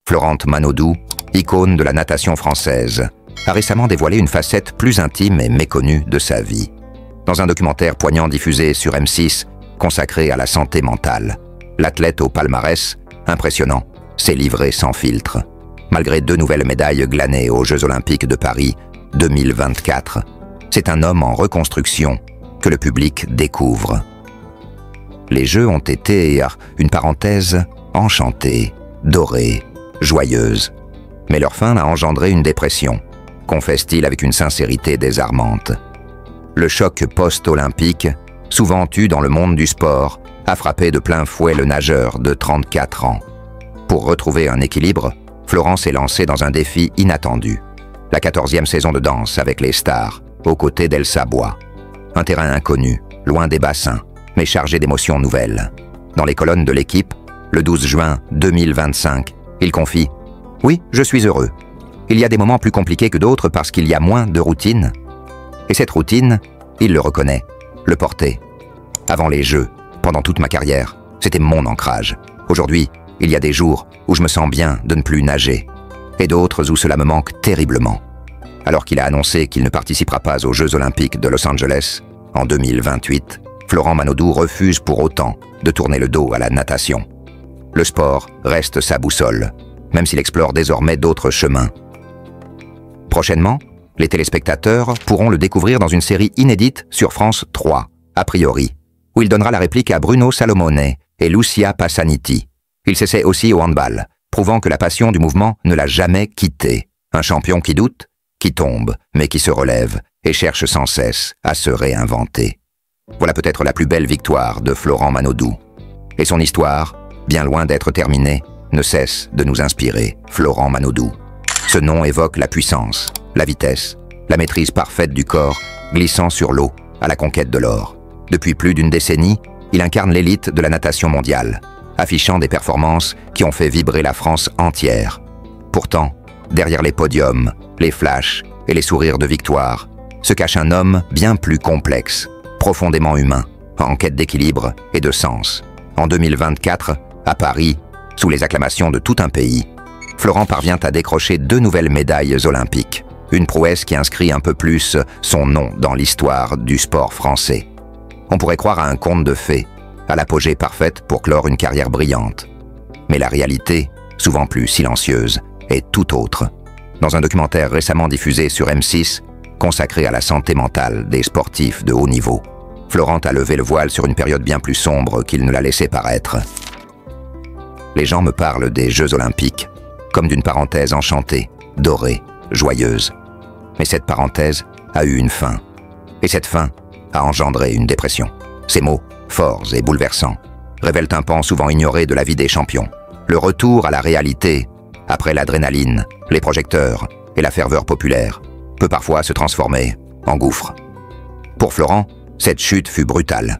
Florent Manodou, icône de la natation française, a récemment dévoilé une facette plus intime et méconnue de sa vie. Dans un documentaire poignant diffusé sur M6, consacré à la santé mentale, l'athlète au palmarès, impressionnant, s'est livré sans filtre. Malgré 2 nouvelles médailles glanées aux Jeux Olympiques de Paris 2024, c'est un homme en reconstruction que le public découvre. Les Jeux ont été une parenthèse enchantée, dorée, joyeuse. Mais leur fin a engendré une dépression, confesse-t-il avec une sincérité désarmante. Le choc post-olympique, souvent eu dans le monde du sport, a frappé de plein fouet le nageur de 34 ans. Pour retrouver un équilibre, Florent s'est lancé dans un défi inattendu. La 14e saison de danse avec les stars, aux côtés d'Elsa Bois. Un terrain inconnu, loin des bassins, mais chargé d'émotions nouvelles. Dans les colonnes de l'équipe, le 12 juin 2025, il confie « Oui, je suis heureux. Il y a des moments plus compliqués que d'autres parce qu'il y a moins de routine. » Et cette routine, il le reconnaît, le portait. Avant les Jeux, pendant toute ma carrière, c'était mon ancrage. Aujourd'hui, il y a des jours où je me sens bien de ne plus nager, et d'autres où cela me manque terriblement. Alors qu'il a annoncé qu'il ne participera pas aux Jeux Olympiques de Los Angeles en 2028, Florent Manodou refuse pour autant de tourner le dos à la natation. Le sport reste sa boussole, même s'il explore désormais d'autres chemins. Prochainement, les téléspectateurs pourront le découvrir dans une série inédite sur France 3, A priori, où il donnera la réplique à Bruno Salomone et Lucia Passaniti. Il s'essaie aussi au handball, prouvant que la passion du mouvement ne l'a jamais quitté. Un champion qui doute, qui tombe, mais qui se relève et cherche sans cesse à se réinventer. Voilà peut-être la plus belle victoire de Florent Manodou. Et son histoire, bien loin d'être terminée, ne cesse de nous inspirer. Florent Manodou. Ce nom évoque la puissance, la vitesse, la maîtrise parfaite du corps, glissant sur l'eau à la conquête de l'or. Depuis plus d'une décennie, il incarne l'élite de la natation mondiale, affichant des performances qui ont fait vibrer la France entière. Pourtant, derrière les podiums, les flashs et les sourires de victoire, se cache un homme bien plus complexe, profondément humain, en quête d'équilibre et de sens. En 2024, à Paris, sous les acclamations de tout un pays, Florent parvient à décrocher 2 nouvelles médailles olympiques, une prouesse qui inscrit un peu plus son nom dans l'histoire du sport français. On pourrait croire à un conte de fées, à l'apogée parfaite pour clore une carrière brillante. Mais la réalité, souvent plus silencieuse, est tout autre. Dans un documentaire récemment diffusé sur M6, consacré à la santé mentale des sportifs de haut niveau, Florent a levé le voile sur une période bien plus sombre qu'il ne l'a laissé paraître. Les gens me parlent des Jeux Olympiques comme d'une parenthèse enchantée, dorée, joyeuse. Mais cette parenthèse a eu une fin. Et cette fin a engendré une dépression. Ces mots, forts et bouleversants, révèlent un pan souvent ignoré de la vie des champions. Le retour à la réalité, après l'adrénaline, les projecteurs et la ferveur populaire, peut parfois se transformer en gouffre. Pour Florent, cette chute fut brutale.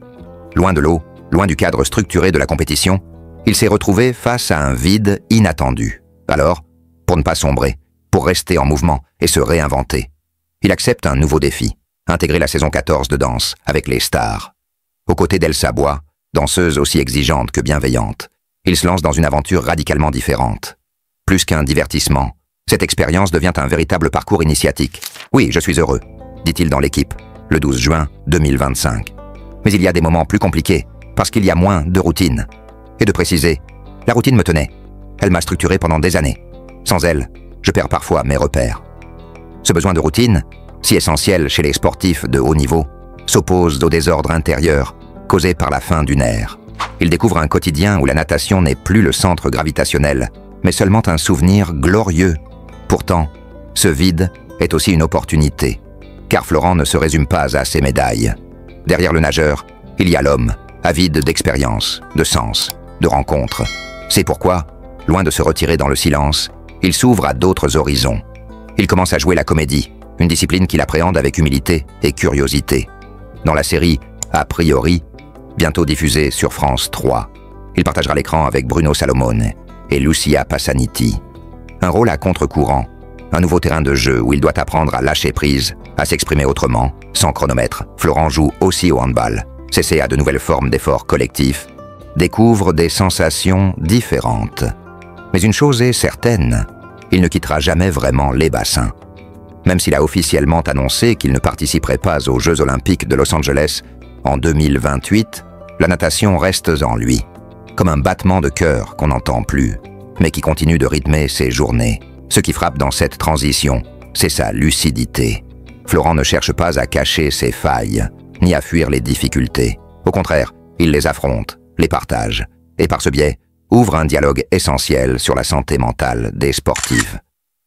Loin de l'eau, loin du cadre structuré de la compétition, il s'est retrouvé face à un vide inattendu. Alors, pour ne pas sombrer, pour rester en mouvement et se réinventer, il accepte un nouveau défi, intégrer la saison 14 de danse avec les stars. Aux côtés d'Elsa Bois, danseuse aussi exigeante que bienveillante, il se lance dans une aventure radicalement différente. Plus qu'un divertissement, cette expérience devient un véritable parcours initiatique. « Oui, je suis heureux », dit-il dans l'équipe, le 12 juin 2025. Mais il y a des moments plus compliqués, parce qu'il y a moins de routine. Et de préciser, la routine me tenait. Elle m'a structuré pendant des années. Sans elle, je perds parfois mes repères. Ce besoin de routine, si essentiel chez les sportifs de haut niveau, s'oppose au désordre intérieur causé par la fin du nerf. Il découvre un quotidien où la natation n'est plus le centre gravitationnel, mais seulement un souvenir glorieux. Pourtant, ce vide est aussi une opportunité, car Florent ne se résume pas à ses médailles. Derrière le nageur, il y a l'homme, avide d'expérience, de sens, de rencontres. C'est pourquoi, loin de se retirer dans le silence, il s'ouvre à d'autres horizons. Il commence à jouer la comédie, une discipline qu'il appréhende avec humilité et curiosité. Dans la série A priori, bientôt diffusée sur France 3, il partagera l'écran avec Bruno Salomone et Lucia Passaniti. Un rôle à contre-courant, un nouveau terrain de jeu où il doit apprendre à lâcher prise, à s'exprimer autrement, sans chronomètre. Florent joue aussi au handball, s'essaie à de nouvelles formes d'efforts collectifs, découvre des sensations différentes. Mais une chose est certaine, il ne quittera jamais vraiment les bassins. Même s'il a officiellement annoncé qu'il ne participerait pas aux Jeux Olympiques de Los Angeles en 2028, la natation reste en lui, comme un battement de cœur qu'on n'entend plus, mais qui continue de rythmer ses journées. Ce qui frappe dans cette transition, c'est sa lucidité. Florent ne cherche pas à cacher ses failles, ni à fuir les difficultés. Au contraire, il les affronte, les partage, et par ce biais, ouvre un dialogue essentiel sur la santé mentale des sportifs.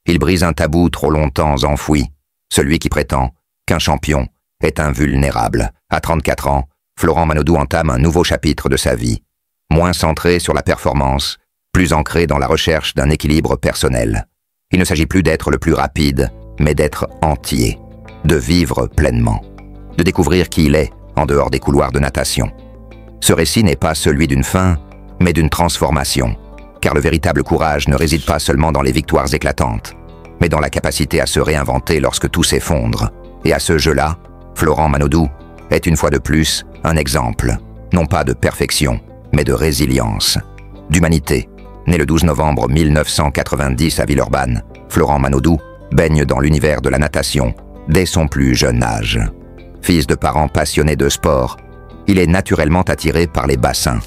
Il brise un tabou trop longtemps enfoui, celui qui prétend qu'un champion est invulnérable. À 34 ans, Florent Manodou entame un nouveau chapitre de sa vie, moins centré sur la performance, plus ancré dans la recherche d'un équilibre personnel. Il ne s'agit plus d'être le plus rapide, mais d'être entier, de vivre pleinement, de découvrir qui il est en dehors des couloirs de natation. Ce récit n'est pas celui d'une fin, mais d'une transformation, car le véritable courage ne réside pas seulement dans les victoires éclatantes, mais dans la capacité à se réinventer lorsque tout s'effondre. Et à ce jeu-là, Florent Manodou est une fois de plus un exemple, non pas de perfection, mais de résilience, d'humanité. Né le 12 novembre 1990 à Villeurbanne, Florent Manodou baigne dans l'univers de la natation dès son plus jeune âge. Fils de parents passionnés de sport, il est naturellement attiré par les bassins.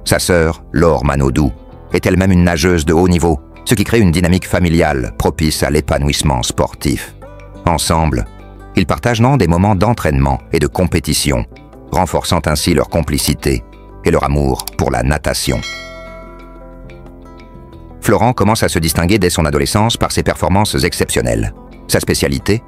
Sa sœur, Laure Manodou, est elle-même une nageuse de haut niveau, ce qui crée une dynamique familiale propice à l'épanouissement sportif. Ensemble, ils partagent des moments d'entraînement et de compétition, renforçant ainsi leur complicité et leur amour pour la natation. Florent commence à se distinguer dès son adolescence par ses performances exceptionnelles. Sa spécialité,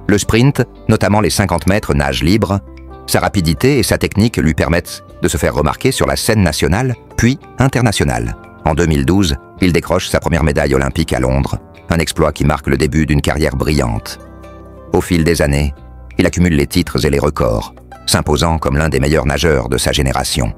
le sprint, notamment les 50 mètres nage libre, sa rapidité et sa technique lui permettent de se faire remarquer sur la scène nationale, puis internationale. En 2012, il décroche sa première médaille olympique à Londres, un exploit qui marque le début d'une carrière brillante. Au fil des années, il accumule les titres et les records, s'imposant comme l'un des meilleurs nageurs de sa génération.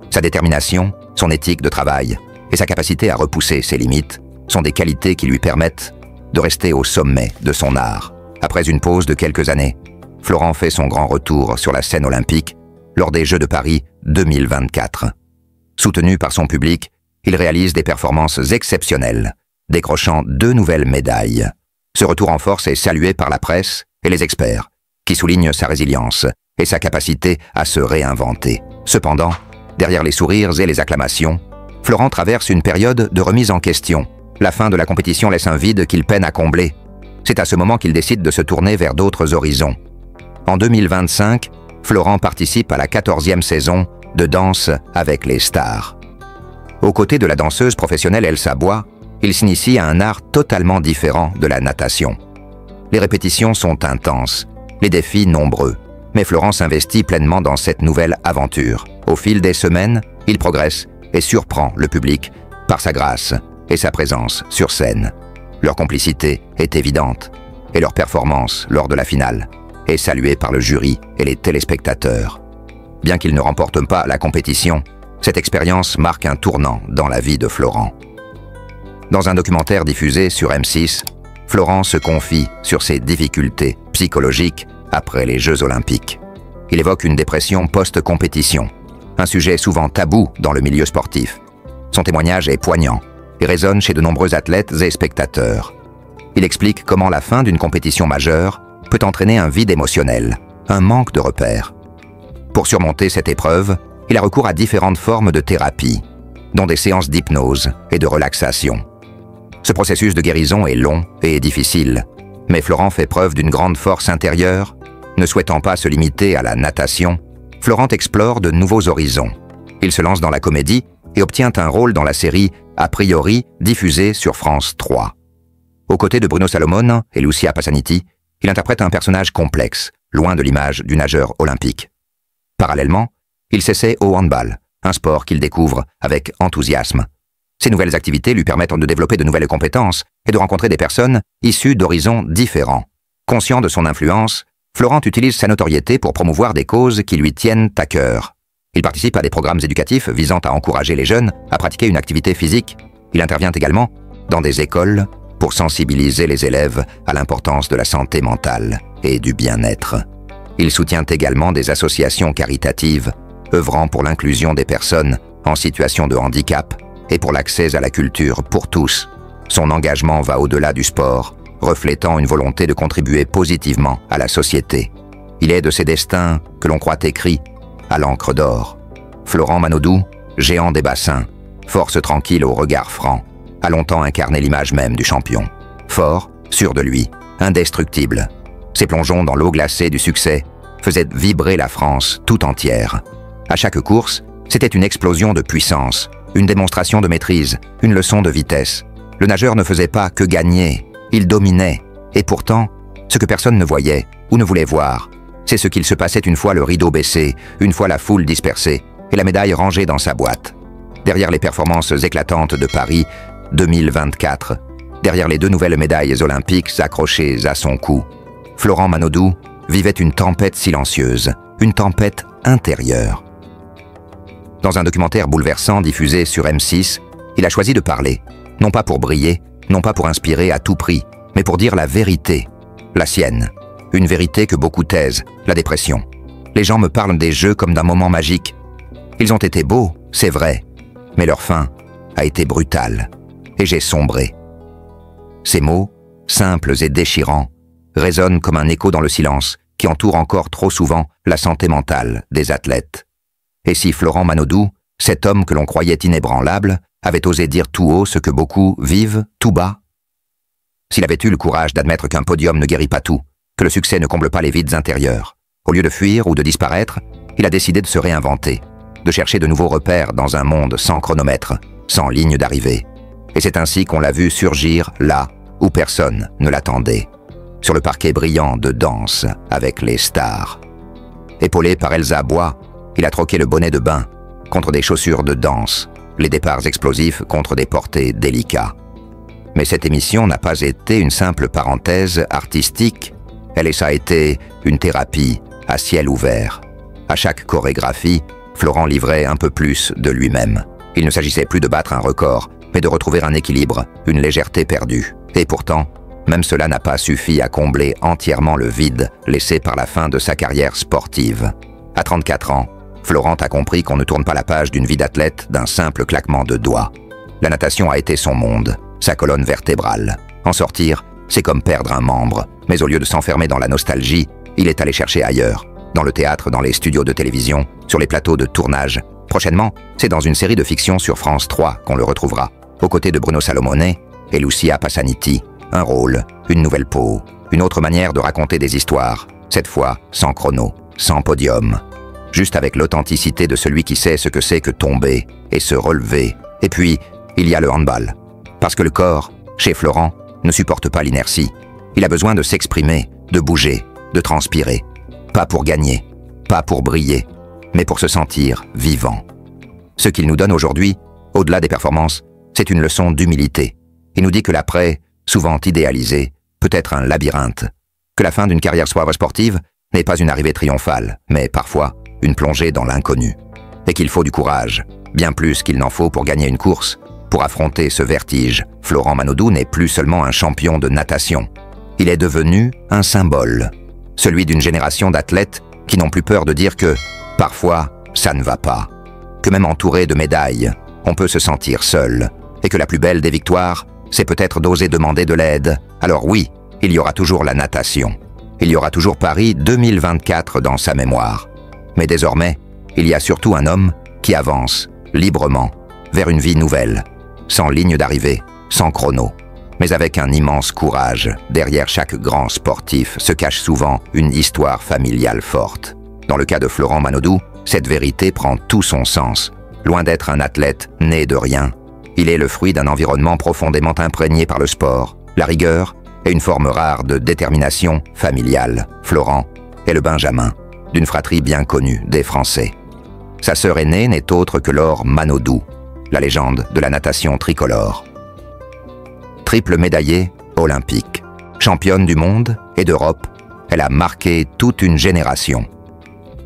Sa détermination, son éthique de travail et sa capacité à repousser ses limites sont des qualités qui lui permettent de rester au sommet de son art. Après une pause de quelques années, Florent fait son grand retour sur la scène olympique lors des Jeux de Paris 2024. Soutenu par son public, il réalise des performances exceptionnelles, décrochant 2 nouvelles médailles. Ce retour en force est salué par la presse et les experts, qui soulignent sa résilience et sa capacité à se réinventer. Cependant, derrière les sourires et les acclamations, Florent traverse une période de remise en question. La fin de la compétition laisse un vide qu'il peine à combler. C'est à ce moment qu'il décide de se tourner vers d'autres horizons. En 2025, Florent participe à la 14e saison de Danse avec les stars. Aux côtés de la danseuse professionnelle Elsa Bois, il s'initie à un art totalement différent de la natation. Les répétitions sont intenses, les défis nombreux, mais Florent s'investit pleinement dans cette nouvelle aventure. Au fil des semaines, il progresse et surprend le public par sa grâce et sa présence sur scène. Leur complicité est évidente et leur performance lors de la finale est saluée par le jury et les téléspectateurs. Bien qu'il ne remporte pas la compétition, cette expérience marque un tournant dans la vie de Florent. Dans un documentaire diffusé sur M6, Florent se confie sur ses difficultés psychologiques après les Jeux Olympiques. Il évoque une dépression post-compétition, un sujet souvent tabou dans le milieu sportif. Son témoignage est poignant et résonne chez de nombreux athlètes et spectateurs. Il explique comment la fin d'une compétition majeure peut entraîner un vide émotionnel, un manque de repères. Pour surmonter cette épreuve, il a recours à différentes formes de thérapie, dont des séances d'hypnose et de relaxation. Ce processus de guérison est long et difficile, mais Florent fait preuve d'une grande force intérieure. Ne souhaitant pas se limiter à la natation, Florent explore de nouveaux horizons. Il se lance dans la comédie et obtient un rôle dans la série A priori diffusée sur France 3. Aux côtés de Bruno Salomon et Lucia Passaniti, il interprète un personnage complexe, loin de l'image du nageur olympique. Parallèlement, il s'essaie au handball, un sport qu'il découvre avec enthousiasme. Ces nouvelles activités lui permettent de développer de nouvelles compétences et de rencontrer des personnes issues d'horizons différents. Conscient de son influence, Florent utilise sa notoriété pour promouvoir des causes qui lui tiennent à cœur. Il participe à des programmes éducatifs visant à encourager les jeunes à pratiquer une activité physique. Il intervient également dans des écoles pour sensibiliser les élèves à l'importance de la santé mentale et du bien-être. Il soutient également des associations caritatives œuvrant pour l'inclusion des personnes en situation de handicap et pour l'accès à la culture pour tous. Son engagement va au-delà du sport, reflétant une volonté de contribuer positivement à la société. Il est de ces destins que l'on croit écrits à l'encre d'or. Florent Manodou, géant des bassins, force tranquille au regard franc, a longtemps incarné l'image même du champion. Fort, sûr de lui, indestructible. Ses plongeons dans l'eau glacée du succès faisaient vibrer la France tout entière. À chaque course, c'était une explosion de puissance, une démonstration de maîtrise, une leçon de vitesse. Le nageur ne faisait pas que gagner, il dominait. Et pourtant, ce que personne ne voyait ou ne voulait voir, c'est ce qu'il se passait une fois le rideau baissé, une fois la foule dispersée et la médaille rangée dans sa boîte. Derrière les performances éclatantes de Paris 2024, derrière les 2 nouvelles médailles olympiques accrochées à son cou, Florent Manodou vivait une tempête silencieuse, une tempête intérieure. Dans un documentaire bouleversant diffusé sur M6, il a choisi de parler, non pas pour briller, non pas pour inspirer à tout prix, mais pour dire la vérité, la sienne. Une vérité que beaucoup taisent, la dépression. Les gens me parlent des Jeux comme d'un moment magique. Ils ont été beaux, c'est vrai, mais leur fin a été brutale, et j'ai sombré. Ces mots, simples et déchirants, résonnent comme un écho dans le silence qui entoure encore trop souvent la santé mentale des athlètes. Et si Florent Manodou, cet homme que l'on croyait inébranlable, avait osé dire tout haut ce que beaucoup vivent tout bas? S'il avait eu le courage d'admettre qu'un podium ne guérit pas tout, que le succès ne comble pas les vides intérieurs, au lieu de fuir ou de disparaître, il a décidé de se réinventer, de chercher de nouveaux repères dans un monde sans chronomètre, sans ligne d'arrivée. Et c'est ainsi qu'on l'a vu surgir là où personne ne l'attendait, sur le parquet brillant de danse avec les stars. Épaulé par Elsa Bois, il a troqué le bonnet de bain contre des chaussures de danse, les départs explosifs contre des portés délicats. Mais cette émission n'a pas été une simple parenthèse artistique, ça a été une thérapie à ciel ouvert. À chaque chorégraphie, Florent livrait un peu plus de lui-même. Il ne s'agissait plus de battre un record, mais de retrouver un équilibre, une légèreté perdue. Et pourtant, même cela n'a pas suffi à combler entièrement le vide laissé par la fin de sa carrière sportive. À 34 ans, Florent a compris qu'on ne tourne pas la page d'une vie d'athlète d'un simple claquement de doigts. La natation a été son monde, sa colonne vertébrale. En sortir, c'est comme perdre un membre, mais au lieu de s'enfermer dans la nostalgie, il est allé chercher ailleurs, dans le théâtre, dans les studios de télévision, sur les plateaux de tournage. Prochainement, c'est dans une série de fiction sur France 3 qu'on le retrouvera, aux côtés de Bruno Salomonet et Lucia Passaniti. Un rôle, une nouvelle peau, une autre manière de raconter des histoires, cette fois sans chrono, sans podium. Juste avec l'authenticité de celui qui sait ce que c'est que tomber et se relever. Et puis, il y a le handball. Parce que le corps, chez Florent, ne supporte pas l'inertie. Il a besoin de s'exprimer, de bouger, de transpirer. Pas pour gagner, pas pour briller, mais pour se sentir vivant. Ce qu'il nous donne aujourd'hui, au-delà des performances, c'est une leçon d'humilité. Il nous dit que l'après, souvent idéalisé, peut être un labyrinthe. Que la fin d'une carrière sportive n'est pas une arrivée triomphale, mais parfois une plongée dans l'inconnu. Et qu'il faut du courage, bien plus qu'il n'en faut pour gagner une course. Pour affronter ce vertige, Florent Manodou n'est plus seulement un champion de natation. Il est devenu un symbole, celui d'une génération d'athlètes qui n'ont plus peur de dire que, parfois, ça ne va pas. Que même entouré de médailles, on peut se sentir seul. Et que la plus belle des victoires, c'est peut-être d'oser demander de l'aide. Alors oui, il y aura toujours la natation. Il y aura toujours Paris 2024 dans sa mémoire. Mais désormais, il y a surtout un homme qui avance, librement, vers une vie nouvelle, sans ligne d'arrivée, sans chrono, mais avec un immense courage. Derrière chaque grand sportif se cache souvent une histoire familiale forte. Dans le cas de Florent Manodou, cette vérité prend tout son sens. Loin d'être un athlète né de rien, il est le fruit d'un environnement profondément imprégné par le sport, la rigueur et une forme rare de détermination familiale. Florent est le benjamin d'une fratrie bien connue des Français. Sa sœur aînée n'est autre que Laure Manodou, la légende de la natation tricolore. Triple médaillée olympique, championne du monde et d'Europe, elle a marqué toute une génération.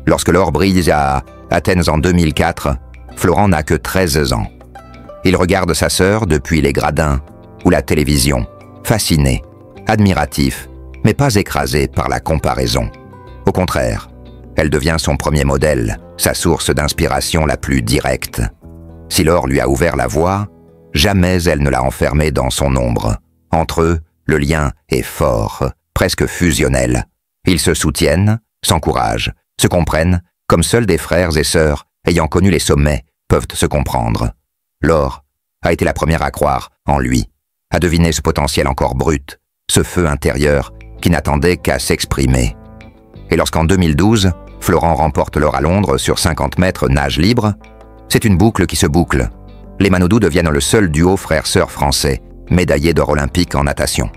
Lorsque Laure brille à Athènes en 2004, Florent n'a que 13 ans. Il regarde sa sœur depuis les gradins ou la télévision, fasciné, admiratif, mais pas écrasé par la comparaison. Au contraire, elle devient son premier modèle, sa source d'inspiration la plus directe. Si Laure lui a ouvert la voie, jamais elle ne l'a enfermé dans son ombre. Entre eux, le lien est fort, presque fusionnel. Ils se soutiennent, s'encouragent, se comprennent, comme seuls des frères et sœurs, ayant connu les sommets, peuvent se comprendre. Laure a été la première à croire en lui, à deviner ce potentiel encore brut, ce feu intérieur qui n'attendait qu'à s'exprimer. Et lorsqu'en 2012, Florent remporte l'or à Londres sur 50 mètres nage libre, c'est une boucle qui se boucle. Les Manodou deviennent le seul duo frère-sœur français, médaillé d'or olympique en natation.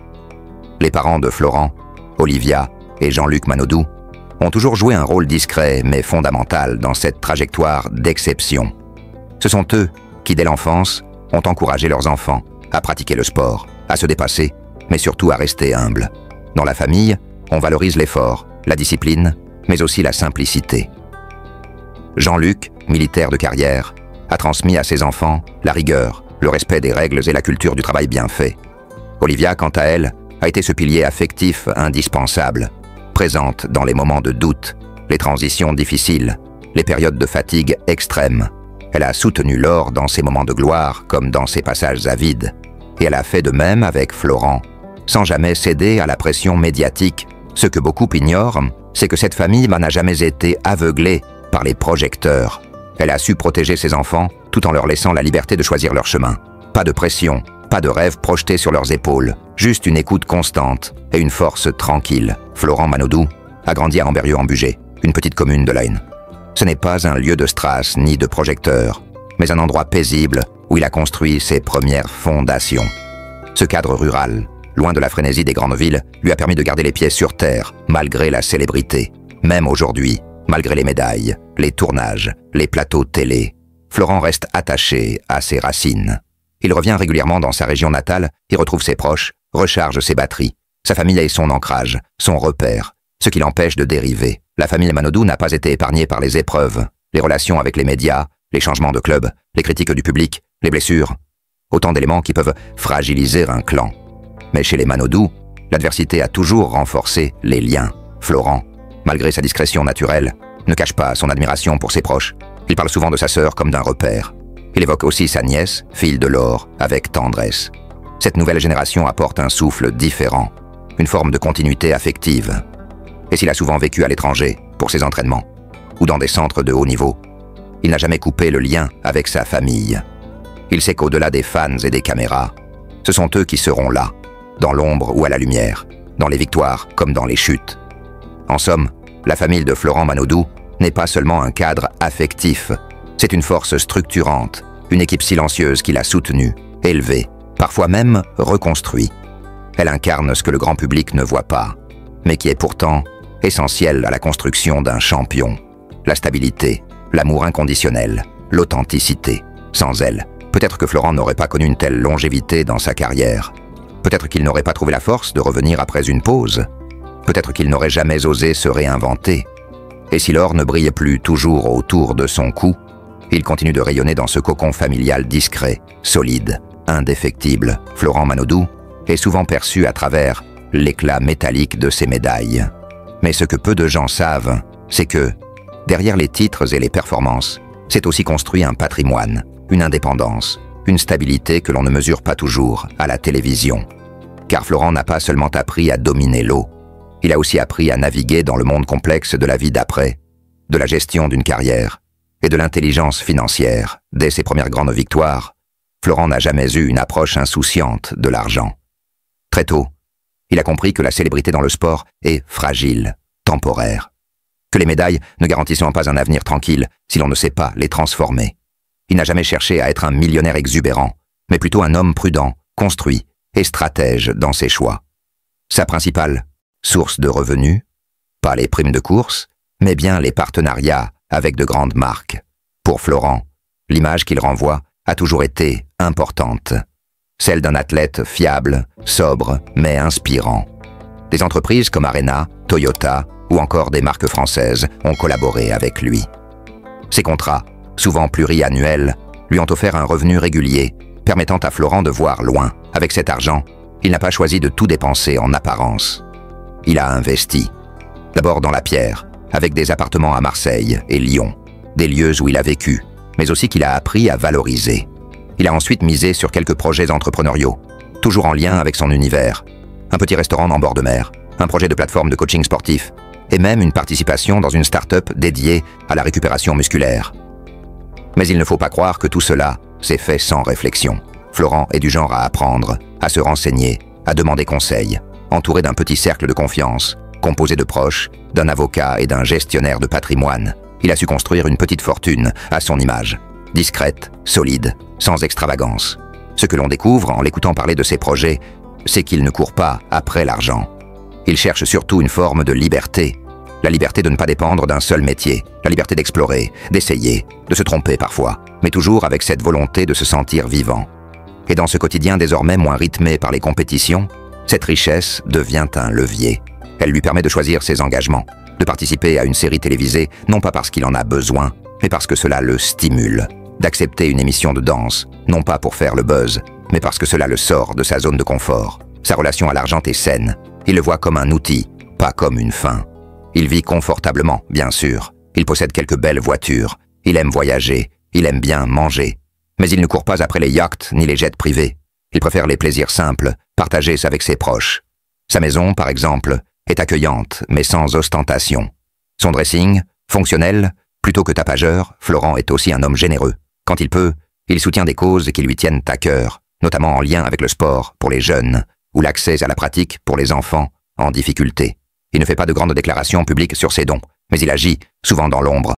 Les parents de Florent, Olivia et Jean-Luc Manodou, ont toujours joué un rôle discret mais fondamental dans cette trajectoire d'exception. Ce sont eux qui, dès l'enfance, ont encouragé leurs enfants à pratiquer le sport, à se dépasser, mais surtout à rester humbles. Dans la famille, on valorise l'effort, la discipline, mais aussi la simplicité. Jean-Luc, militaire de carrière, a transmis à ses enfants la rigueur, le respect des règles et la culture du travail bien fait. Olivia, quant à elle, a été ce pilier affectif indispensable, présente dans les moments de doute, les transitions difficiles, les périodes de fatigue extrême. Elle a soutenu Laure dans ses moments de gloire comme dans ses passages à vide, et elle a fait de même avec Florent, sans jamais céder à la pression médiatique. Ce que beaucoup ignorent, c'est que cette famille n'a jamais été aveuglée par les projecteurs. Elle a su protéger ses enfants tout en leur laissant la liberté de choisir leur chemin. Pas de pression, pas de rêve projeté sur leurs épaules, juste une écoute constante et une force tranquille. Florent Manodou a grandi à Amberieu-en-Bugey, une petite commune de l'Aisne. Ce n'est pas un lieu de strass ni de projecteurs, mais un endroit paisible où il a construit ses premières fondations. Ce cadre rural, loin de la frénésie des grandes villes, lui a permis de garder les pieds sur terre, malgré la célébrité. Même aujourd'hui, malgré les médailles, les tournages, les plateaux télé, Florent reste attaché à ses racines. Il revient régulièrement dans sa région natale et retrouve ses proches, recharge ses batteries. Sa famille est son ancrage, son repère, ce qui l'empêche de dériver. La famille Manodou n'a pas été épargnée par les épreuves, les relations avec les médias, les changements de club, les critiques du public, les blessures. Autant d'éléments qui peuvent fragiliser un clan. Mais chez les Manodou, l'adversité a toujours renforcé les liens. Florent, malgré sa discrétion naturelle, ne cache pas son admiration pour ses proches. Il parle souvent de sa sœur comme d'un repère. Il évoque aussi sa nièce, fille de Laure, avec tendresse. Cette nouvelle génération apporte un souffle différent, une forme de continuité affective. Et s'il a souvent vécu à l'étranger, pour ses entraînements, ou dans des centres de haut niveau, il n'a jamais coupé le lien avec sa famille. Il sait qu'au-delà des fans et des caméras, ce sont eux qui seront là, dans l'ombre ou à la lumière, dans les victoires comme dans les chutes. En somme, la famille de Florent Manodou n'est pas seulement un cadre affectif, c'est une force structurante, une équipe silencieuse qui l'a soutenu, élevé, parfois même reconstruit. Elle incarne ce que le grand public ne voit pas, mais qui est pourtant essentiel à la construction d'un champion. La stabilité, l'amour inconditionnel, l'authenticité. Sans elle, peut-être que Florent n'aurait pas connu une telle longévité dans sa carrière. Peut-être qu'il n'aurait pas trouvé la force de revenir après une pause. Peut-être qu'il n'aurait jamais osé se réinventer. Et si l'or ne brille plus toujours autour de son cou, il continue de rayonner dans ce cocon familial discret, solide, indéfectible. Florent Manodou est souvent perçu à travers l'éclat métallique de ses médailles. Mais ce que peu de gens savent, c'est que, derrière les titres et les performances, c'est aussi construit un patrimoine, une indépendance, une stabilité que l'on ne mesure pas toujours à la télévision. Car Florent n'a pas seulement appris à dominer l'eau, il a aussi appris à naviguer dans le monde complexe de la vie d'après, de la gestion d'une carrière et de l'intelligence financière. Dès ses premières grandes victoires, Florent n'a jamais eu une approche insouciante de l'argent. Très tôt, il a compris que la célébrité dans le sport est fragile, temporaire, que les médailles ne garantissent pas un avenir tranquille si l'on ne sait pas les transformer. Il n'a jamais cherché à être un millionnaire exubérant, mais plutôt un homme prudent, construit et stratège dans ses choix. Sa principale source de revenus, pas les primes de course, mais bien les partenariats avec de grandes marques. Pour Florent, l'image qu'il renvoie a toujours été importante. Celle d'un athlète fiable, sobre, mais inspirant. Des entreprises comme Arena, Toyota ou encore des marques françaises ont collaboré avec lui. Ces contrats, souvent pluriannuels, lui ont offert un revenu régulier, permettant à Florent de voir loin. Avec cet argent, il n'a pas choisi de tout dépenser en apparence. Il a investi. D'abord dans la pierre, avec des appartements à Marseille et Lyon, des lieux où il a vécu, mais aussi qu'il a appris à valoriser. Il a ensuite misé sur quelques projets entrepreneuriaux, toujours en lien avec son univers. Un petit restaurant en bord de mer, un projet de plateforme de coaching sportif, et même une participation dans une start-up dédiée à la récupération musculaire. Mais il ne faut pas croire que tout cela s'est fait sans réflexion. Florent est du genre à apprendre, à se renseigner, à demander conseil, entouré d'un petit cercle de confiance, composé de proches, d'un avocat et d'un gestionnaire de patrimoine. Il a su construire une petite fortune à son image, discrète, solide, sans extravagance. Ce que l'on découvre en l'écoutant parler de ses projets, c'est qu'il ne court pas après l'argent. Il cherche surtout une forme de liberté. La liberté de ne pas dépendre d'un seul métier, la liberté d'explorer, d'essayer, de se tromper parfois, mais toujours avec cette volonté de se sentir vivant. Et dans ce quotidien désormais moins rythmé par les compétitions, cette richesse devient un levier. Elle lui permet de choisir ses engagements, de participer à une série télévisée, non pas parce qu'il en a besoin, mais parce que cela le stimule, d'accepter une émission de danse, non pas pour faire le buzz, mais parce que cela le sort de sa zone de confort. Sa relation à l'argent est saine. Il le voit comme un outil, pas comme une fin. Il vit confortablement, bien sûr. Il possède quelques belles voitures. Il aime voyager. Il aime bien manger. Mais il ne court pas après les yachts ni les jets privés. Il préfère les plaisirs simples, partagés avec ses proches. Sa maison, par exemple, est accueillante, mais sans ostentation. Son dressing, fonctionnel, plutôt que tapageur, Florent est aussi un homme généreux. Quand il peut, il soutient des causes qui lui tiennent à cœur, notamment en lien avec le sport pour les jeunes, ou l'accès à la pratique pour les enfants en difficulté. Il ne fait pas de grandes déclarations publiques sur ses dons, mais il agit, souvent dans l'ombre,